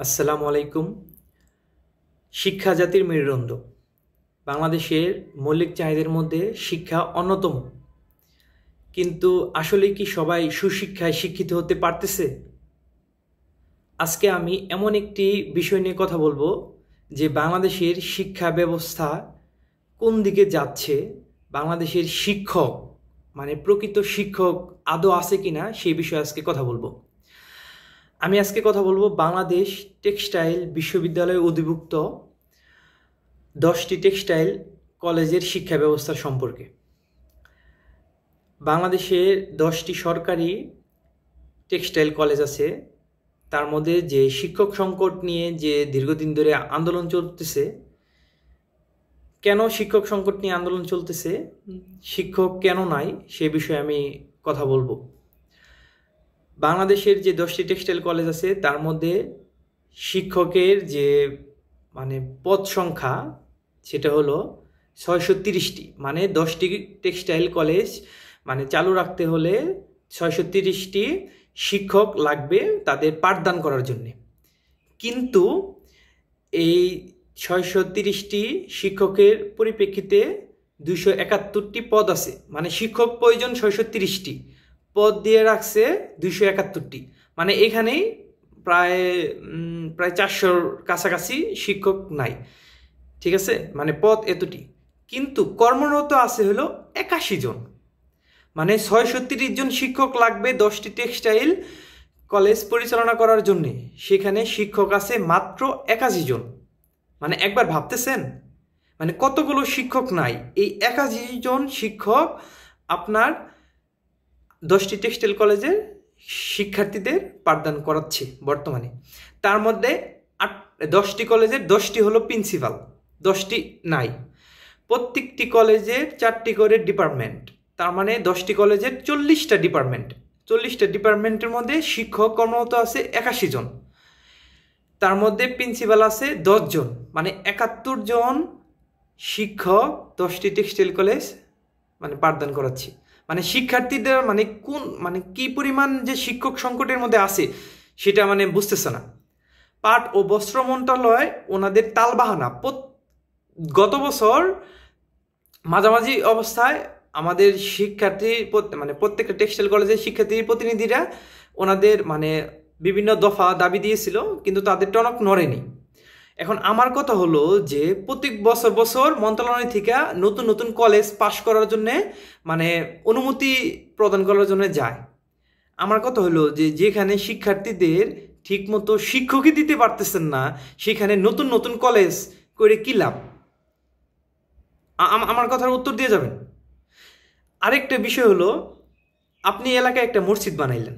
আসসালামু আলাইকুম। শিক্ষা জাতির মেরুদণ্ড। বাংলাদেশের মৌলিক চাহিদার মধ্যে শিক্ষা অন্যতম। কিন্তু আসলে কি সবাই সুশিক্ষায় শিক্ষিত হতে পারতেছে? আজকে আমি এমন একটি বিষয় নিয়ে কথা বলবো যে বাংলাদেশের শিক্ষা ব্যবস্থা কোন দিকে যাচ্ছে, বাংলাদেশের শিক্ষক মানে প্রকৃত শিক্ষক আদৌ আছে কিনা সেই বিষয়ে আজকে কথা বলবো। আমি আজকে কথা বলবো বাংলাদেশ টেক্সটাইল বিশ্ববিদ্যালয়ে অধিভুক্ত 10টি টেক্সটাইল কলেজের শিক্ষা ব্যবস্থার সম্পর্কে। বাংলাদেশে 10টি সরকারি টেক্সটাইল কলেজ আছে। তার মধ্যে যে শিক্ষক সংকট নিয়ে যে দীর্ঘদিন ধরে আন্দোলন চলতেছে, কেন শিক্ষক সংকট নিয়ে আন্দোলন চলতেছে, শিক্ষক কেন নাই সে বিষয়ে আমি কথা বলবো। বাংলাদেশের যে 10টি টেক্সটাইল কলেজ আছে তার মধ্যে শিক্ষকের যে পদ সংখ্যা সেটা হলো 630টি। 10টি টেক্সটাইল কলেজ চালু রাখতে হলে 630টি শিক্ষক লাগবে তাদের পাঠদান করার জন্যে। কিন্তু এই 630টি শিক্ষকের পরিপ্রেক্ষিতে 271টি পদ আছে, শিক্ষক প্রয়োজন 630টি, পদ দিয়ে রাখছে 271টি। এখানেই প্রায় 400-র কাছাকাছি শিক্ষক নাই। ঠিক আছে, পদ এতটি, কিন্তু কর্মরত আছে হলো 81 জন। 630 জন শিক্ষক লাগবে 10টি টেক্সটাইল কলেজ পরিচালনা করার জন্যে, সেখানে শিক্ষক আছে মাত্র 81 জন। একবার ভাবতেছেন কতগুলো শিক্ষক নাই? এই 81 জন শিক্ষক আপনার 10টি টেক্সটাইল কলেজের শিক্ষার্থীদের পাঠদান করাচ্ছে বর্তমানে। তার মধ্যে 10টি কলেজের 10টি হলো প্রিন্সিপাল, 10টি নাই। প্রত্যেকটি কলেজের 4টি করে ডিপার্টমেন্ট, তার 10টি কলেজের 40টা ডিপার্টমেন্ট। 40টা ডিপার্টমেন্টের মধ্যে শিক্ষক কর্মরত আছে 81 জন। তার মধ্যে প্রিন্সিপাল আছে 10 জন, 71 জন শিক্ষক 10টি টেক্সটাইল কলেজ পাঠদান করাচ্ছে। শিক্ষার্থীদের কোন কি পরিমাণ যে শিক্ষক সংকটের মধ্যে আছে সেটা বুঝতেছে না। পাট ও বস্ত্র মন্ত্রণালয় ওনাদের তালবাহানা। গত বছর মাঝামাঝি অবস্থায় আমাদের শিক্ষার্থী প্রত্যেকটা টেক্সটাইল কলেজের শিক্ষার্থীর প্রতিনিধিরা ওনাদের বিভিন্ন দফা দাবি দিয়েছিল, কিন্তু তাদের টনক নড়েনি। এখন আমার কথা হলো যে প্রত্যেক বছর বছর মন্ত্রণালয় থেকে নতুন নতুন কলেজ পাশ করার জন্যে অনুমতি প্রদান করার জন্য যায়। আমার কথা হলো যে যেখানে শিক্ষার্থীদের ঠিকমতো শিক্ষকই দিতে পারতেছেন না, সেখানে নতুন নতুন কলেজ করে কি লাভ? আমার কথার উত্তর দিয়ে যাবেন। আরেকটা বিষয় হলো, আপনি এলাকায় একটা মসজিদ বানাইলেন,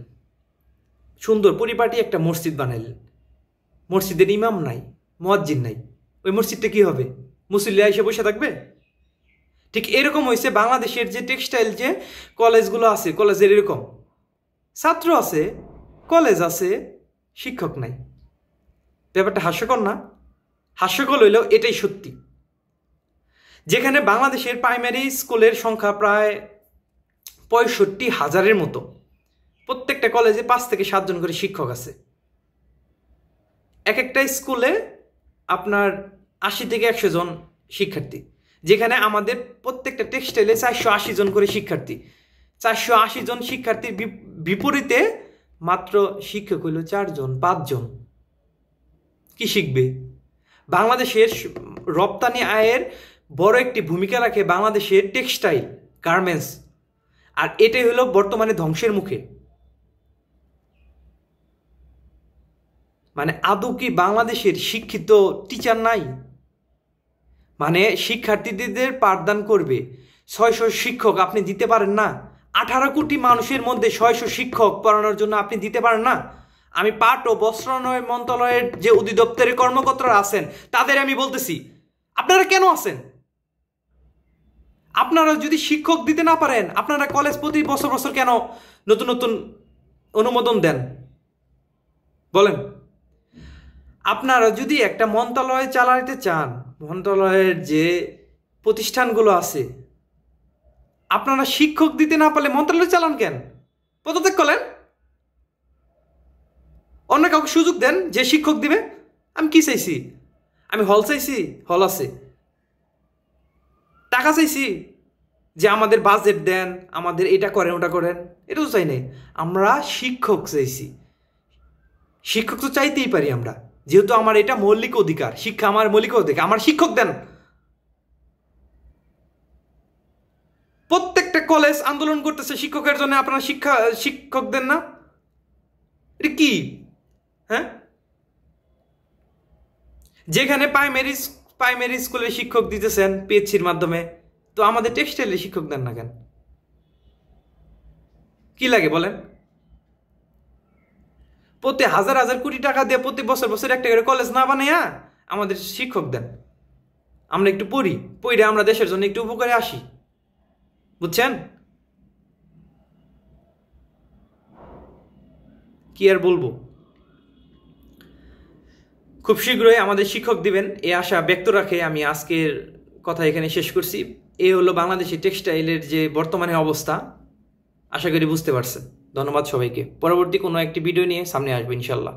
সুন্দর পরিপাটি একটা মসজিদ বানাইলেন, মসজিদের ইমাম নাই, মুয়াজ্জিন নাই, ওই মসজিদটা কি হবে? মুসল্লিরা এসে বসে থাকবে? ঠিক এরকম হয়েছে বাংলাদেশের যে টেক্সটাইল যে কলেজগুলো আছে, কলেজের এরকম ছাত্র আছে, কলেজ আছে, শিক্ষক নাই। ব্যাপারটা হাস্যকর না? হাস্যকর হইলেও এটাই সত্যি। যেখানে বাংলাদেশের প্রাইমারি স্কুলের সংখ্যা প্রায় 65,000-এর মতো, প্রত্যেকটা কলেজে 5 থেকে 7 জন করে শিক্ষক আছে। এক একটা স্কুলে আপনার 80 থেকে 100 জন শিক্ষার্থী, যেখানে আমাদের প্রত্যেকটা টেক্সটাইলে 480 জন করে শিক্ষার্থী। 480 জন শিক্ষার্থীর বিপরীতে মাত্র শিক্ষক হইল 4 জন 5 জন। কি শিখবে? বাংলাদেশের রপ্তানি আয়ের বড় একটি ভূমিকা রাখে বাংলাদেশের টেক্সটাইল গার্মেন্টস, আর এটাই হলো বর্তমানে ধ্বংসের মুখে। আদৌ কি বাংলাদেশের শিক্ষিত টিচার নাই? শিক্ষার্থীদের পাঠদান করবে 600 শিক্ষক আপনি দিতে পারেন না? 18 কোটি মানুষের মধ্যে 600 শিক্ষক পড়ানোর জন্য আপনি দিতে পারেন না? আমি পাট ও বস্ত্রালয় মন্ত্রণালয়ের যে অধিদপ্তরের কর্মকর্তারা আছেন তাদের আমি বলতেছি, আপনারা কেন আছেন? আপনারা যদি শিক্ষক দিতে না পারেন, আপনারা কলেজ প্রতি বছর বছর কেন নতুন নতুন অনুমোদন দেন বলেন? আপনারা যদি একটা মন্ত্রণালয় চালাতে চান, মন্ত্রণালয়ের যে প্রতিষ্ঠানগুলো আছে, আপনারা শিক্ষক দিতে না পারলে মন্ত্রণালয় চালান কেন? পদত্যাগ করেন। অন্য কাউকে সুযোগ দেন যে শিক্ষক দিবে। আমি কি চাইছি? আমি হল চাইছি, হল আছে। টাকা চাইছি যে আমাদের বাজেট দেন, আমাদের এটা করেন ওটা করেন, এটাও চাই নাই। আমরা শিক্ষক চাইছি। শিক্ষক তো চাইতেই পারি আমরা, যেহেতু আমার এটা মৌলিক অধিকার। শিক্ষা আমার মৌলিক অধিকার, আমার শিক্ষক দেন। প্রত্যেকটা কলেজ আন্দোলন করতেছে শিক্ষকের জন্য, আপনারা শিক্ষক দেন না? এটা কি? হ্যাঁ, যেখানে প্রাইমারি স্কুলে শিক্ষক দিতেছেন পিএইচসির মাধ্যমে, তো আমাদের টেক্সটাইলে শিক্ষক দেন না কেন? কি লাগে বলেন? প্রতি হাজার হাজার কোটি টাকা দিয়ে প্রতি বছর বছর একটা করে কলেজ না বানাইয়া আমাদের শিক্ষক দেন। আমরা একটু পড়ে আমরা দেশের জন্য একটু উপকারে আসি। বুঝছেন? কি আর বলবো। খুব শীঘ্রই আমাদের শিক্ষক দিবেন এই আশা ব্যক্ত রাখে আমি আজকের কথা এখানে শেষ করছি। এই হলো বাংলাদেশি টেক্সটাইলের যে বর্তমানে অবস্থা। আশা করি বুঝতে পারছেন। ধন্যবাদ সবাইকে। পরবর্তী কোনো একটি ভিডিও নিয়ে সামনে আসবো ইনশাল্লাহ।